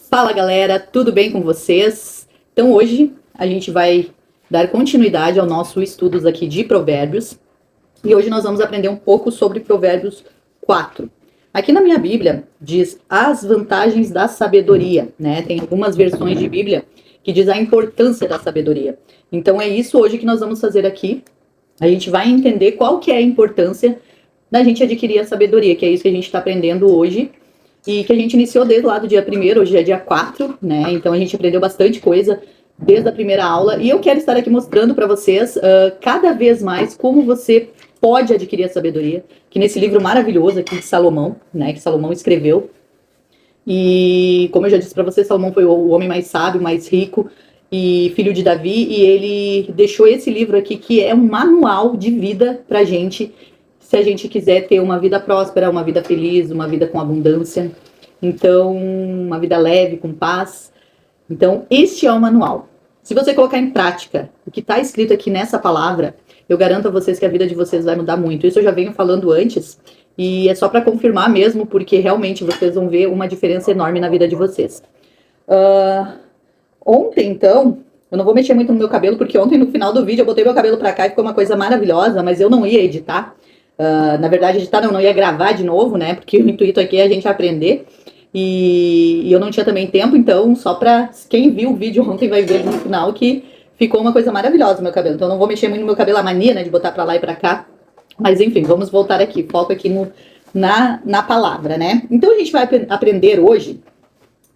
Fala galera, tudo bem com vocês? Então hoje a gente vai dar continuidade ao nosso estudos aqui de Provérbios e hoje nós vamos aprender um pouco sobre Provérbios 4. Aqui na minha Bíblia diz as vantagens da sabedoria, né? Tem algumas versões de Bíblia que diz a importância da sabedoria. Então é isso hoje que nós vamos fazer aqui. A gente vai entender qual que é a importância da gente adquirir a sabedoria, que é isso que a gente está aprendendo hoje. E que a gente iniciou desde lá do dia 1º, hoje é dia 4, né? Então a gente aprendeu bastante coisa desde a primeira aula. E eu quero estar aqui mostrando para vocês cada vez mais como você pode adquirir a sabedoria. Que nesse livro maravilhoso aqui de Salomão, né? Que Salomão escreveu. E como eu já disse para vocês, Salomão foi o homem mais sábio, mais rico e filho de Davi. E ele deixou esse livro aqui que é um manual de vida pra gente. Se a gente quiser ter uma vida próspera, uma vida feliz, uma vida com abundância, então, uma vida leve, com paz. Então, este é o manual. Se você colocar em prática o que está escrito aqui nessa palavra, eu garanto a vocês que a vida de vocês vai mudar muito. Isso eu já venho falando antes, e é só para confirmar mesmo, porque realmente vocês vão ver uma diferença enorme na vida de vocês. Ontem, então, eu não vou mexer muito no meu cabelo, porque ontem no final do vídeo eu botei meu cabelo para cá e ficou uma coisa maravilhosa, mas eu não ia editar. Na verdade, editar não ia gravar de novo, né? Porque o intuito aqui é a gente aprender. E eu não tinha também tempo, então só pra quem viu o vídeo ontem vai ver no final que ficou uma coisa maravilhosa no meu cabelo. Então eu não vou mexer muito no meu cabelo, a mania, né, de botar pra lá e pra cá. Mas enfim, vamos voltar aqui. Foco aqui na palavra, né? Então a gente vai aprender hoje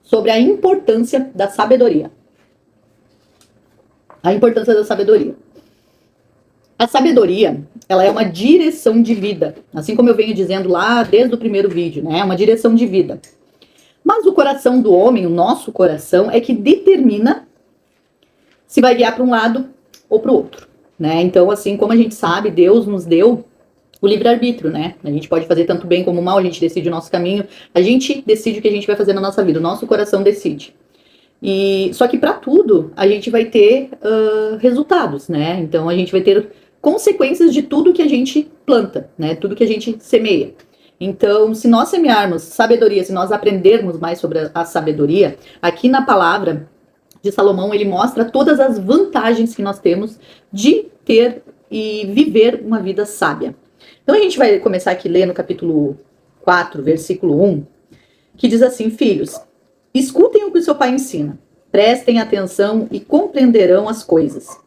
sobre a importância da sabedoria. A importância da sabedoria. A sabedoria, ela é uma direção de vida, assim como eu venho dizendo lá desde o primeiro vídeo, né? É uma direção de vida. Mas o coração do homem, o nosso coração, é que determina se vai guiar para um lado ou para o outro, né? Então, assim como a gente sabe, Deus nos deu o livre-arbítrio, né? A gente pode fazer tanto bem como mal, a gente decide o nosso caminho, a gente decide o que a gente vai fazer na nossa vida, o nosso coração decide. E só que para tudo a gente vai ter resultados, né? Então a gente vai ter consequências de tudo que a gente planta, né? Tudo que a gente semeia. Então, se nós semearmos sabedoria, se nós aprendermos mais sobre a sabedoria, aqui na palavra de Salomão, ele mostra todas as vantagens que nós temos de ter e viver uma vida sábia. Então, a gente vai começar aqui a ler no capítulo 4, versículo 1, que diz assim: filhos, escutem o que o seu pai ensina, prestem atenção e compreenderão as coisas.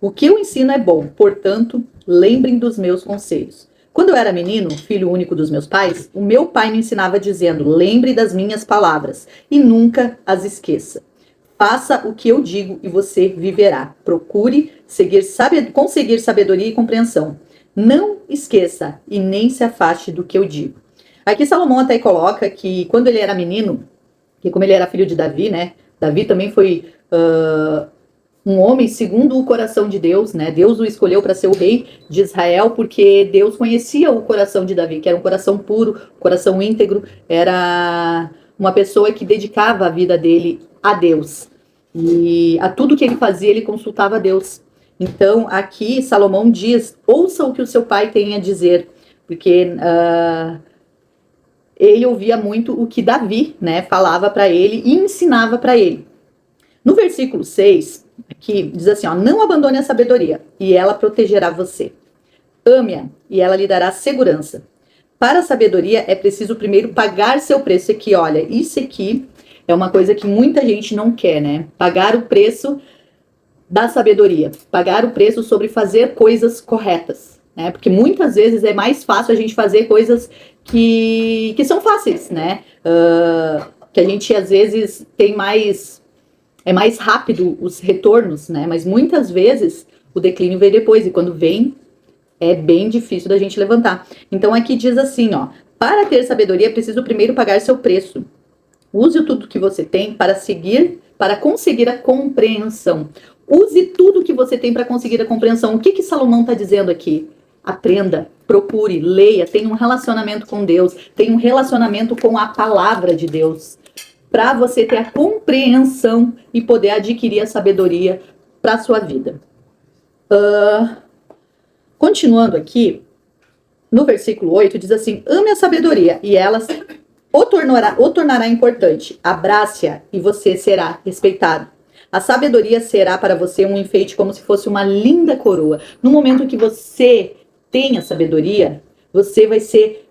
O que eu ensino é bom, portanto, lembrem dos meus conselhos. Quando eu era menino, filho único dos meus pais, o meu pai me ensinava dizendo: lembre das minhas palavras e nunca as esqueça. Faça o que eu digo e você viverá. Procure conseguir sabedoria e compreensão. Não esqueça e nem se afaste do que eu digo. Aqui Salomão até coloca que quando ele era menino, que como ele era filho de Davi, né? Davi também foi um homem segundo o coração de Deus, né? Deus o escolheu para ser o rei de Israel, porque Deus conhecia o coração de Davi, que era um coração puro, coração íntegro, era uma pessoa que dedicava a vida dele a Deus. E a tudo que ele fazia, ele consultava a Deus. Então, aqui Salomão diz: ouça o que o seu pai tem a dizer, porque ele ouvia muito o que Davi, né, falava para ele e ensinava para ele. No versículo 6, aqui diz assim, ó: não abandone a sabedoria e ela protegerá você. Ame-a e ela lhe dará segurança. Para a sabedoria é preciso primeiro pagar seu preço. Aqui, olha, isso aqui é uma coisa que muita gente não quer, né? Pagar o preço da sabedoria, pagar o preço sobre fazer coisas corretas, né? Porque muitas vezes é mais fácil a gente fazer coisas que são fáceis, né? Que a gente às vezes tem mais... É mais rápido os retornos, né? Mas muitas vezes o declínio vem depois. E quando vem, é bem difícil da gente levantar. Então aqui diz assim, ó: para ter sabedoria é preciso primeiro pagar seu preço. Use tudo que você tem para conseguir a compreensão. Use tudo que você tem para conseguir a compreensão. O que Salomão está dizendo aqui? Aprenda, procure, leia, tenha um relacionamento com Deus, tenha um relacionamento com a palavra de Deus. para você ter a compreensão e poder adquirir a sabedoria para a sua vida. Continuando aqui, no versículo 8, diz assim: ame a sabedoria e ela o tornará importante. Abrace-a e você será respeitado. A sabedoria será para você um enfeite como se fosse uma linda coroa. No momento que você tem a sabedoria, você vai ser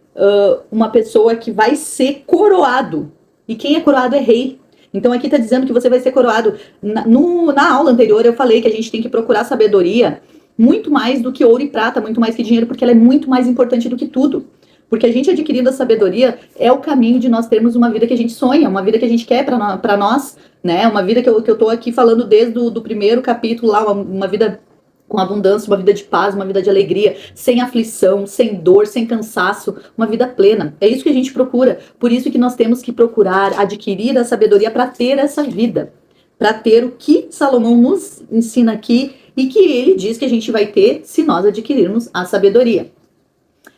uma pessoa que vai ser coroado. E quem é coroado é rei. Então aqui está dizendo que você vai ser coroado. Na aula anterior eu falei que a gente tem que procurar sabedoria muito mais do que ouro e prata, muito mais que dinheiro, porque ela é muito mais importante do que tudo. Porque a gente adquirindo a sabedoria é o caminho de nós termos uma vida que a gente sonha, uma vida que a gente quer para nós, né? Uma vida que eu tô aqui falando desde o primeiro capítulo lá, uma vida com abundância, uma vida de paz, uma vida de alegria, sem aflição, sem dor, sem cansaço, uma vida plena. É isso que a gente procura. Por isso que nós temos que procurar adquirir a sabedoria para ter essa vida, para ter o que Salomão nos ensina aqui e que ele diz que a gente vai ter se nós adquirirmos a sabedoria.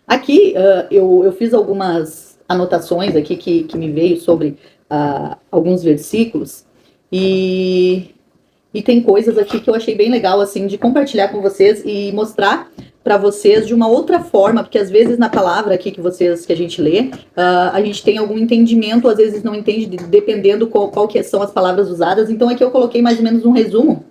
Aqui eu fiz algumas anotações aqui que me veio sobre alguns versículos e tem coisas aqui que eu achei bem legal assim de compartilhar com vocês e mostrar para vocês de uma outra forma, porque às vezes na palavra aqui que a gente lê, a gente tem algum entendimento, às vezes não entende, dependendo qual que são as palavras usadas. Então aqui eu coloquei mais ou menos um resumo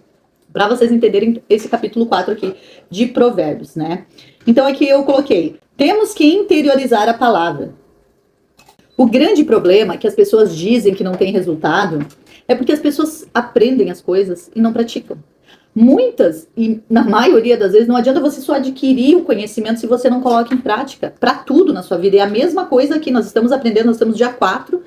para vocês entenderem esse capítulo 4 aqui de Provérbios, né? Então aqui eu coloquei: temos que interiorizar a palavra. O grande problema que as pessoas dizem que não tem resultado é porque as pessoas aprendem as coisas e não praticam. Muitas, e na maioria das vezes, não adianta você só adquirir o conhecimento se você não coloca em prática, para tudo na sua vida. É a mesma coisa que nós estamos aprendendo, nós estamos dia 4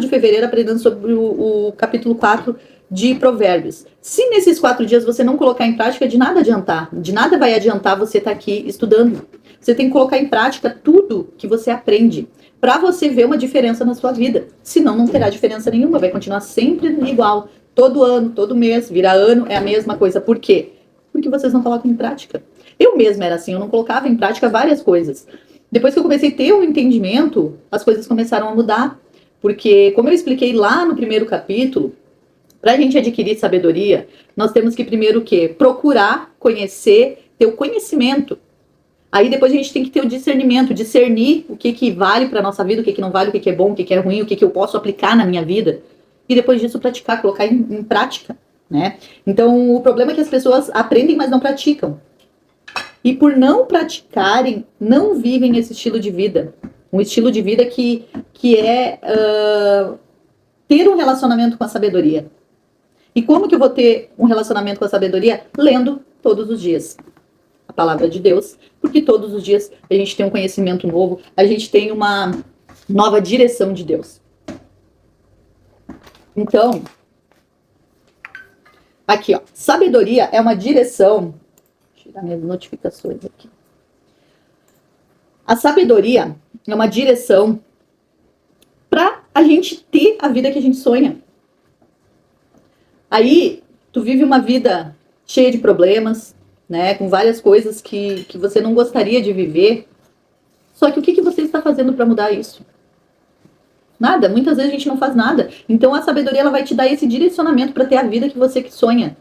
de fevereiro, aprendendo sobre o capítulo 4 de Provérbios. Se nesses 4 dias você não colocar em prática, de nada adiantar. De nada vai adiantar você estar aqui estudando. Você tem que colocar em prática tudo que você aprende, para você ver uma diferença na sua vida. Senão não terá diferença nenhuma, vai continuar sempre igual. Todo ano, todo mês, vira ano, é a mesma coisa. Por quê? Porque vocês não colocam em prática. Eu mesma era assim, eu não colocava em prática várias coisas. Depois que eu comecei a ter um entendimento, as coisas começaram a mudar. Porque, como eu expliquei lá no primeiro capítulo, para a gente adquirir sabedoria, nós temos que primeiro o quê? Procurar conhecer, ter o conhecimento. Aí depois a gente tem que ter o discernimento, discernir o que vale para nossa vida, o que não vale, o que é bom, o que é ruim, o que eu posso aplicar na minha vida. E depois disso praticar, colocar em prática, né? Então o problema é que as pessoas aprendem, mas não praticam. E por não praticarem, não vivem esse estilo de vida. Um estilo de vida que é ter um relacionamento com a sabedoria. E como que eu vou ter um relacionamento com a sabedoria? Lendo todos os dias a palavra de Deus, porque todos os dias a gente tem um conhecimento novo, a gente tem uma nova direção de Deus. Então, aqui, ó, sabedoria é uma direção. Deixa eu tirar minhas notificações aqui. A sabedoria é uma direção para a gente ter a vida que a gente sonha. Aí, tu vive uma vida cheia de problemas, né, com várias coisas que você não gostaria de viver. Só que o que você está fazendo para mudar isso? Nada. Muitas vezes a gente não faz nada. Então a sabedoria ela vai te dar esse direcionamento para ter a vida que você sonha.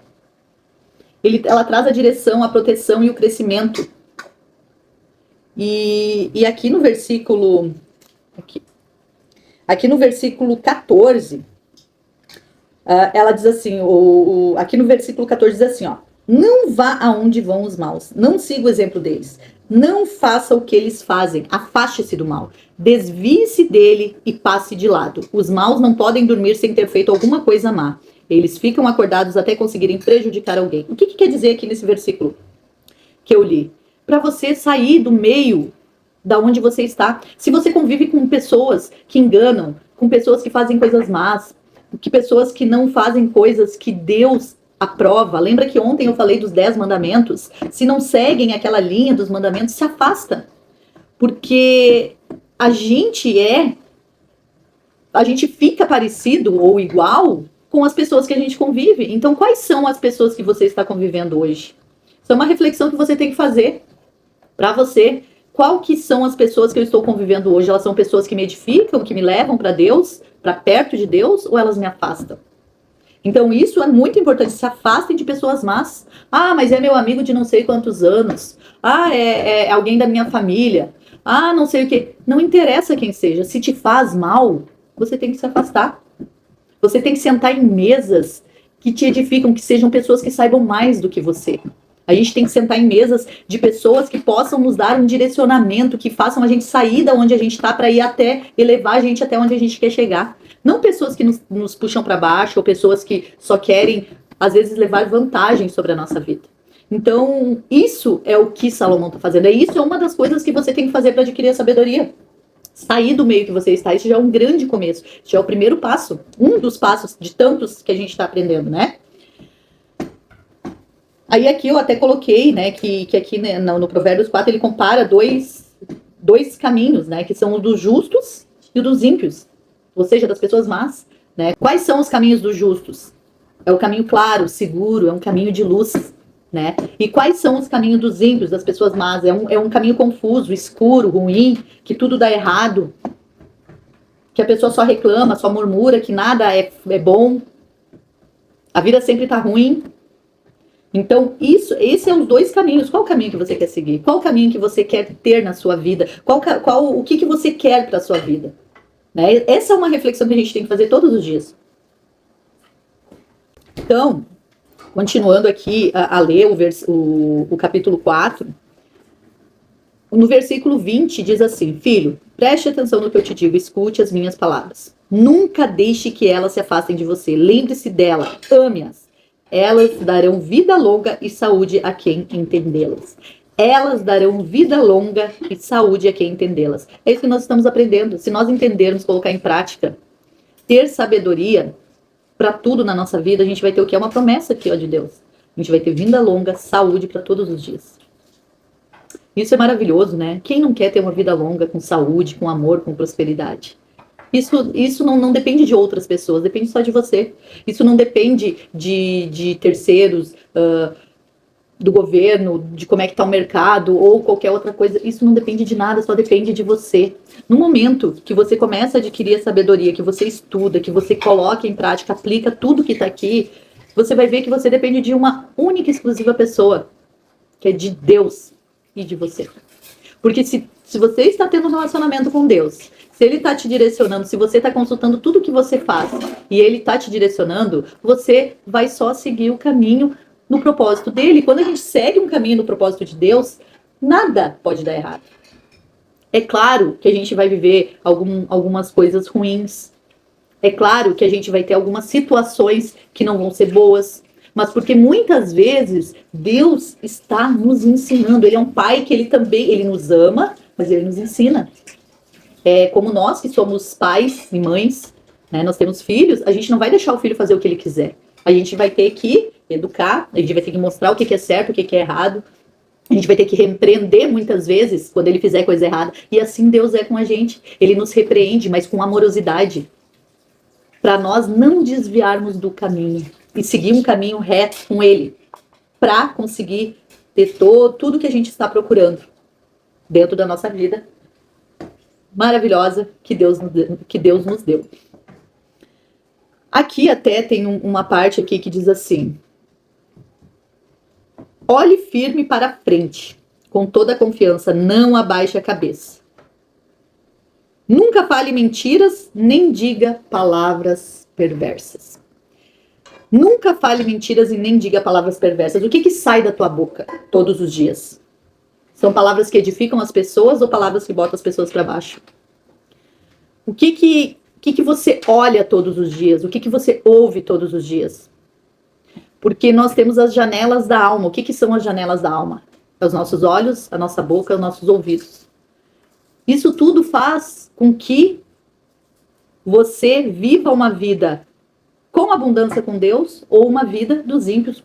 Ela traz a direção, a proteção e o crescimento. E aqui no versículo... Aqui no versículo 14... ela diz assim... aqui no versículo 14 diz assim, ó: não vá aonde vão os maus, não siga o exemplo deles, não faça o que eles fazem, afaste-se do mal, desvie-se dele e passe de lado. Os maus não podem dormir sem ter feito alguma coisa má, eles ficam acordados até conseguirem prejudicar alguém. O que quer dizer aqui nesse versículo que eu li? Para você sair do meio da onde você está. Se você convive com pessoas que enganam, com pessoas que fazem coisas más, que pessoas que não fazem coisas que Deus aprova. Lembra que ontem eu falei dos 10 mandamentos? Se não seguem aquela linha dos mandamentos, se afasta. Porque a gente fica parecido ou igual com as pessoas que a gente convive. Então, quais são as pessoas que você está convivendo hoje? Isso é uma reflexão que você tem que fazer para você qual que são as pessoas que eu estou convivendo hoje? Elas são pessoas que me edificam, que me levam para Deus, para perto de Deus, ou elas me afastam? Então isso é muito importante, se afastem de pessoas más. Ah, mas é meu amigo de não sei quantos anos. Ah, é alguém da minha família. Ah, não sei o que. Não interessa quem seja, se te faz mal, você tem que se afastar. Você tem que sentar em mesas que te edificam, que sejam pessoas que saibam mais do que você. A gente tem que sentar em mesas de pessoas que possam nos dar um direcionamento, que façam a gente sair da onde a gente está para ir até, elevar a gente até onde a gente quer chegar. Não pessoas que nos puxam para baixo, ou pessoas que só querem, às vezes, levar vantagem sobre a nossa vida. Então, isso é o que Salomão está fazendo. Isso é uma das coisas que você tem que fazer para adquirir a sabedoria. Sair do meio que você está, isso já é um grande começo. Isso já é o primeiro passo. Um dos passos de tantos que a gente está aprendendo, né? Aí aqui eu até coloquei, né, que aqui, né, no Provérbios 4 ele compara dois caminhos, né, que são o dos justos e o dos ímpios, ou seja, das pessoas más, né. Quais são os caminhos dos justos? É o caminho claro, seguro, é um caminho de luz, né. E quais são os caminhos dos ímpios, das pessoas más? É um caminho confuso, escuro, ruim, que tudo dá errado, que a pessoa só reclama, só murmura, que nada é bom, a vida sempre tá ruim. Então, esses são os dois caminhos. Qual o caminho que você quer seguir? Qual o caminho que você quer ter na sua vida? O que você quer para a sua vida? Né? Essa é uma reflexão que a gente tem que fazer todos os dias. Então, continuando aqui a ler o capítulo 4, no versículo 20 diz assim: Filho, preste atenção no que eu te digo, escute as minhas palavras. Nunca deixe que elas se afastem de você. Lembre-se dela, ame-as. Elas darão vida longa e saúde a quem entendê-las. Elas darão vida longa e saúde a quem entendê-las. É isso que nós estamos aprendendo. Se nós entendermos, colocar em prática, ter sabedoria para tudo na nossa vida, a gente vai ter o que? É uma promessa aqui, ó, de Deus. A gente vai ter vida longa, saúde para todos os dias. Isso é maravilhoso, né? Quem não quer ter uma vida longa, com saúde, com amor, com prosperidade? Isso não depende de outras pessoas, depende só de você. Isso não depende de terceiros, do governo, de como é que está o mercado ou qualquer outra coisa. Isso não depende de nada, só depende de você. No momento que você começa a adquirir a sabedoria, que você estuda, que você coloca em prática, aplica tudo que está aqui, você vai ver que você depende de uma única e exclusiva pessoa, que é de Deus e de você. Porque se você está tendo um relacionamento com Deus, se ele está te direcionando, se você está consultando tudo que você faz e ele está te direcionando, você vai só seguir o caminho no propósito dele. Quando a gente segue um caminho no propósito de Deus, nada pode dar errado. É claro que a gente vai viver algumas coisas ruins. É claro que a gente vai ter algumas situações que não vão ser boas. Mas porque muitas vezes Deus está nos ensinando. Ele é um pai que ele nos ama, mas ele nos ensina. Como nós que somos pais e mães, né, nós temos filhos, a gente não vai deixar o filho fazer o que ele quiser. A gente vai ter que educar, a gente vai ter que mostrar o que é certo, o que é errado. A gente vai ter que repreender muitas vezes quando ele fizer coisa errada. E assim Deus é com a gente. Ele nos repreende, mas com amorosidade. Para nós não desviarmos do caminho e seguir um caminho reto com ele. Para conseguir ter tudo que a gente está procurando dentro da nossa vida maravilhosa que Deus nos deu. Aqui até tem uma parte aqui que diz assim: olhe firme para frente, com toda a confiança, não abaixe a cabeça. Nunca fale mentiras, nem diga palavras perversas. Nunca fale mentiras e nem diga palavras perversas. O que sai da tua boca todos os dias? São palavras que edificam as pessoas ou palavras que botam as pessoas para baixo? O que você olha todos os dias? O que você ouve todos os dias? Porque nós temos as janelas da alma. O que são as janelas da alma? Os nossos olhos, a nossa boca, os nossos ouvidos. Isso tudo faz com que você viva uma vida com abundância com Deus ou uma vida dos ímpios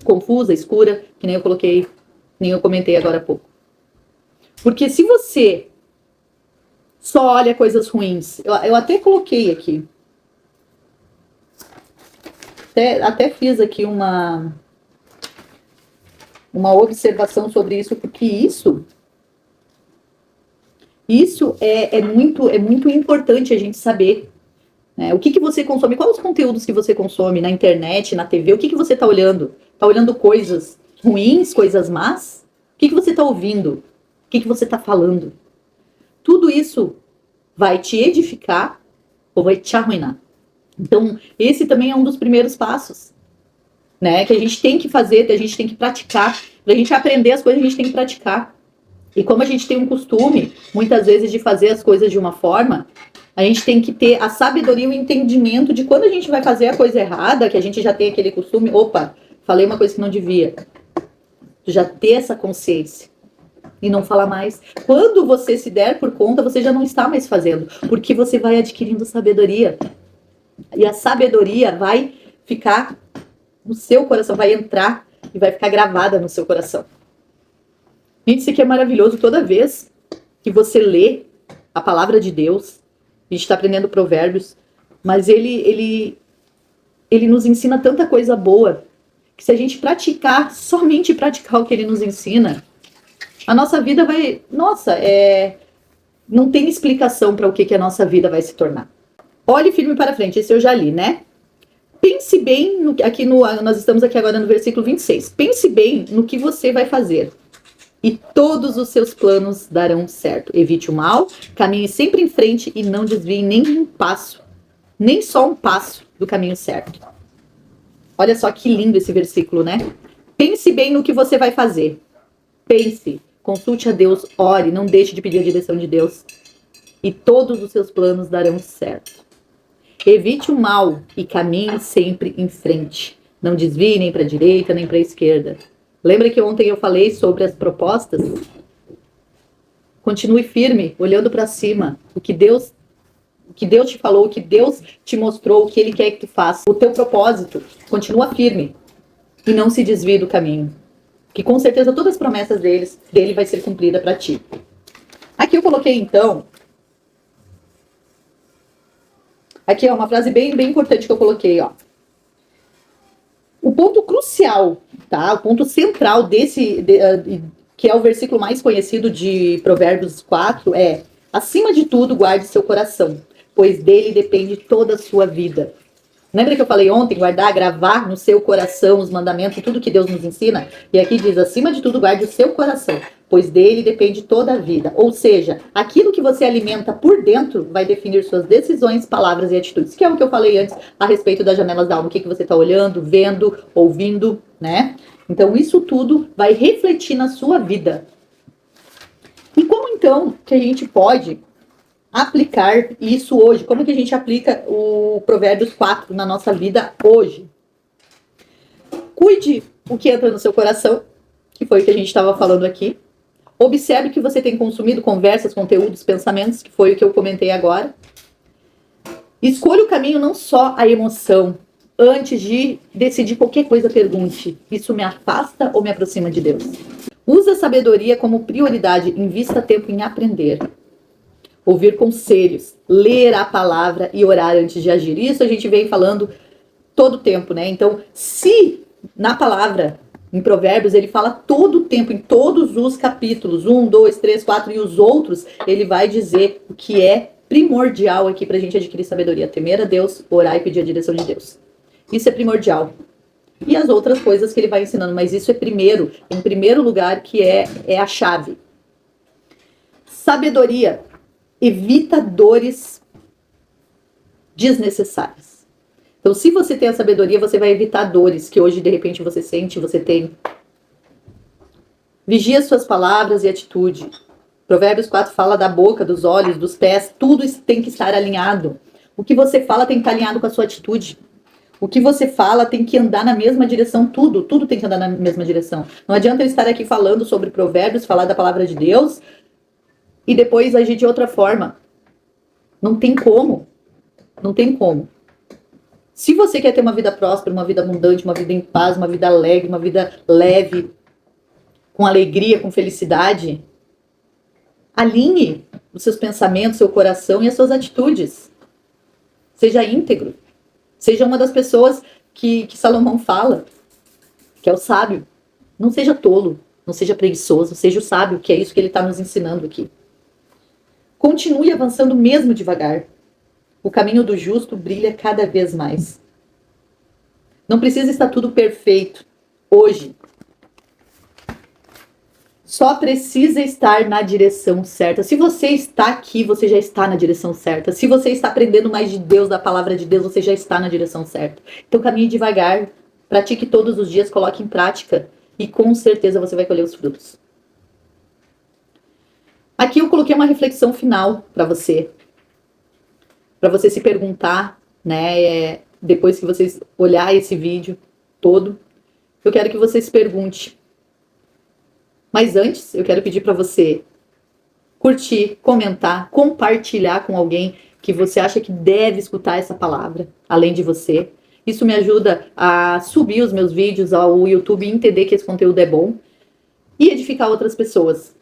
confusa, escura, que nem eu comentei agora há pouco. Porque se você só olha coisas ruins, eu até coloquei aqui, até fiz aqui uma observação sobre isso, porque isso Isso é muito importante a gente saber, né? O que você consome, quais os conteúdos que você consome na internet, na TV, o que você está olhando? Está olhando coisas ruins, coisas más? O que você está ouvindo? O que você está falando? Tudo isso vai te edificar ou vai te arruinar. Então, esse também é um dos primeiros passos, né? Que a gente tem que fazer, que a gente tem que praticar. Para a gente aprender as coisas, a gente tem que praticar. E como a gente tem um costume, muitas vezes, de fazer as coisas de uma forma, a gente tem que ter a sabedoria e o entendimento de quando a gente vai fazer a coisa errada, que a gente já tem aquele costume, opa, falei uma coisa que não devia. Já ter essa consciência. E não falar mais. Quando você se der por conta, você já não está mais fazendo. Porque você vai adquirindo sabedoria. E a sabedoria vai ficar no seu coração, vai entrar e vai ficar gravada no seu coração. Gente, isso aqui é maravilhoso. Toda vez que você lê a palavra de Deus, a gente está aprendendo provérbios, mas ele nos ensina tanta coisa boa, que se a gente praticar, somente praticar o que ele nos ensina, a nossa vida vai... Nossa, não tem explicação para o que a nossa vida vai se tornar. Olhe firme para frente, esse eu já li, né? Pense bem, nós estamos aqui agora no versículo 26. Pense bem no que você vai fazer. E todos os seus planos darão certo. Evite o mal, caminhe sempre em frente e não desvie nem um passo, nem só um passo do caminho certo. Olha só que lindo esse versículo, né? Pense bem no que você vai fazer. Pense, consulte a Deus, ore, não deixe de pedir a direção de Deus. E todos os seus planos darão certo. Evite o mal e caminhe sempre em frente. Não desvie nem para a direita, nem para a esquerda. Lembra que ontem eu falei sobre as propostas? Continue firme, olhando para cima. O que Deus te falou, o que Deus te mostrou, o que Ele quer que tu faça. O teu propósito, continua firme. E não se desvie do caminho. Que com certeza todas as promessas dele vai ser cumprida para ti. Aqui eu coloquei então... Aqui é uma frase bem importante que eu coloquei, ó. O ponto crucial, tá? O ponto central que é o versículo mais conhecido de Provérbios 4 é: acima de tudo, guarde seu coração, pois dele depende toda a sua vida. Lembra que eu falei ontem, gravar no seu coração os mandamentos, tudo que Deus nos ensina? E aqui diz, acima de tudo, guarde o seu coração, pois dele depende toda a vida. Ou seja, aquilo que você alimenta por dentro vai definir suas decisões, palavras e atitudes. Que é o que eu falei antes a respeito das janelas da alma. O que você está olhando, vendo, ouvindo, né? Então, isso tudo vai refletir na sua vida. E como, então, que a gente pode aplicar isso hoje? Como que a gente aplica o Provérbios 4 na nossa vida hoje? Cuide o que entra no seu coração, que foi o que a gente estava falando aqui. Observe que você tem consumido conversas, conteúdos, pensamentos, que foi o que eu comentei agora. Escolha o caminho, não só a emoção. Antes de decidir qualquer coisa, pergunte: isso me afasta ou me aproxima de Deus? Use a sabedoria como prioridade. Invista tempo em aprender. Ouvir conselhos, ler a palavra e orar antes de agir. Isso a gente vem falando todo o tempo, né? Então, se na palavra, em Provérbios, ele fala todo o tempo, em todos os capítulos, 1, 2, 3, 4 e os outros, ele vai dizer o que é primordial aqui pra gente adquirir sabedoria. Temer a Deus, orar e pedir a direção de Deus. Isso é primordial. E as outras coisas que ele vai ensinando, mas isso é em primeiro lugar, que é a chave. Sabedoria evita dores desnecessárias. Então, se você tem a sabedoria, você vai evitar dores que hoje, de repente, você sente, você tem. Vigia suas palavras e atitude. Provérbios 4 fala da boca, dos olhos, dos pés, tudo isso tem que estar alinhado. O que você fala tem que estar alinhado com a sua atitude. O que você fala tem que andar na mesma direção, tudo tem que andar na mesma direção. Não adianta eu estar aqui falando sobre provérbios, falar da palavra de Deus, e depois agir de outra forma. Não tem como. Não tem como. Se você quer ter uma vida próspera, uma vida abundante, uma vida em paz, uma vida alegre, uma vida leve, com alegria, com felicidade, alinhe os seus pensamentos, seu coração e as suas atitudes. Seja íntegro. Seja uma das pessoas que Salomão fala, que é o sábio. Não seja tolo, não seja preguiçoso, seja o sábio, que é isso que ele está nos ensinando aqui. Continue avançando mesmo devagar. O caminho do justo brilha cada vez mais. Não precisa estar tudo perfeito hoje. Só precisa estar na direção certa. Se você está aqui, você já está na direção certa. Se você está aprendendo mais de Deus, da palavra de Deus, você já está na direção certa. Então caminhe devagar, pratique todos os dias, coloque em prática e com certeza você vai colher os frutos. Aqui eu coloquei uma reflexão final para você se perguntar, né, depois que vocês olhar esse vídeo todo, eu quero que você se pergunte. Mas antes, eu quero pedir para você curtir, comentar, compartilhar com alguém que você acha que deve escutar essa palavra, além de você. Isso me ajuda a subir os meus vídeos ao YouTube e entender que esse conteúdo é bom e edificar outras pessoas.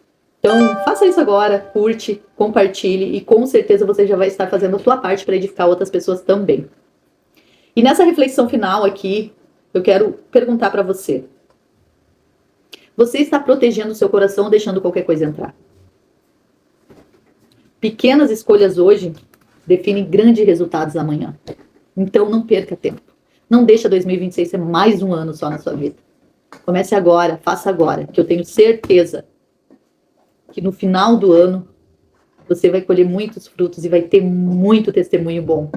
Então, faça isso agora, curte, compartilhe e com certeza você já vai estar fazendo a sua parte para edificar outras pessoas também. E nessa reflexão final aqui, eu quero perguntar para você. Você está protegendo o seu coração ou deixando qualquer coisa entrar? Pequenas escolhas hoje definem grandes resultados amanhã. Então não perca tempo. Não deixa 2026 ser mais um ano só na sua vida. Comece agora, faça agora, que eu tenho certeza que no final do ano você vai colher muitos frutos e vai ter muito testemunho bom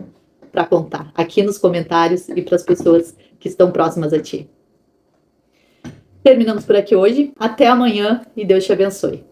para contar aqui nos comentários e para as pessoas que estão próximas a ti. Terminamos por aqui hoje. Até amanhã e Deus te abençoe.